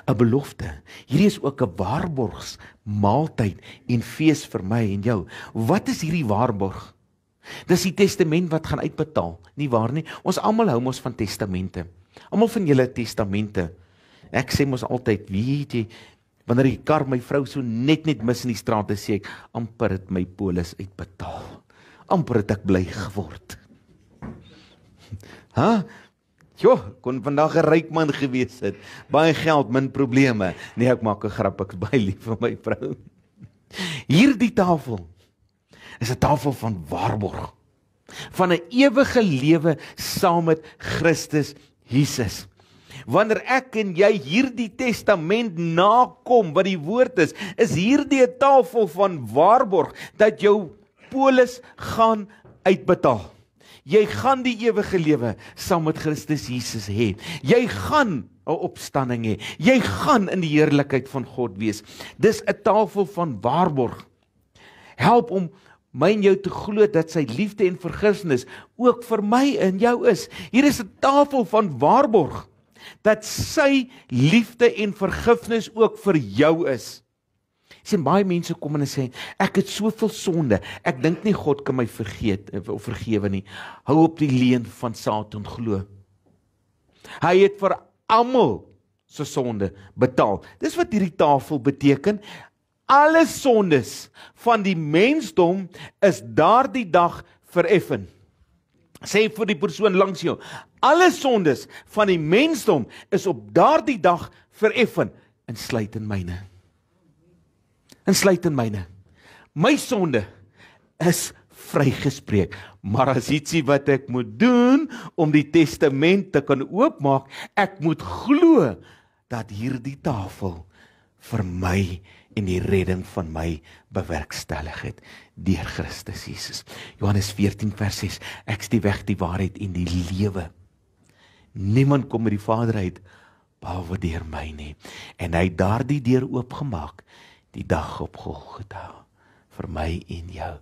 'n belofte. Hierdie is ook 'n waarborgsmaaltyd en fees vir my en jou. Wat is hierdie waarborg? Dis die testament wat gaan uitbetaal, nie waar nie? Ons almal hou mos van testamente. Almal van julle testamente. Ek sê mos altyd, weet jy, wanneer die kar my vrou so net mis in die straat, sê ek, amper het my polis uitbetaal. Amper het ek bly geword. Kon vandag 'n ryk man gewees het. Baie geld, min probleme. Nee, ek maak 'n grap, ek is baie lief vir my vrou. Hierdie tafel is 'n tafel van waarborg. Van 'n ewige lewe saam met Christus Jesus. Wanneer ek en jy hierdie testament nakom, wat die woord is hierdie 'n tafel van waarborg, dat jou polis gaan uitbetaal. Jy gaan die ewige lewe saam met Christus Jesus hê. Jy gaan 'n opstanding hê. Jy gaan in die heerlikheid van God wees. Dis 'n tafel van waarborg. Help om my en jou te glo dat sy liefde en vergifnis ook vir my en jou is. Hier is 'n tafel van waarborg dat sy liefde en vergifnis ook vir jou is. Sien, baie mense kom en sê, ek het soveel sonde, ek dink nie God kan my vergeet of vergewe nie. Hou op die leuen van Satan glo. Hy het vir almal se sonde betaal. Dis wat hierdie tafel beteken. Alle sondes van die mensdom is daardie dag vereffen. Sê vir die persoon langs jou, alle sondes van die mensdom is op daardie dag vereffen, insluit in myne. Insluit in myne. My sonde is vrygespreek, maar as ietsie wat ek moet doen om die testament te kan oopmaak, ek moet glo dat hierdie tafel vir my en die redding van my bewerkstellig het deur Christus Jesus. Johannes 14 vers 6, ek is die weg, die waarheid en die lewe. Niemand kom met die Vader uit behalwe deur my nie. En hy het daardie deur oopgemaak die dag op Golgotha vir my en jou.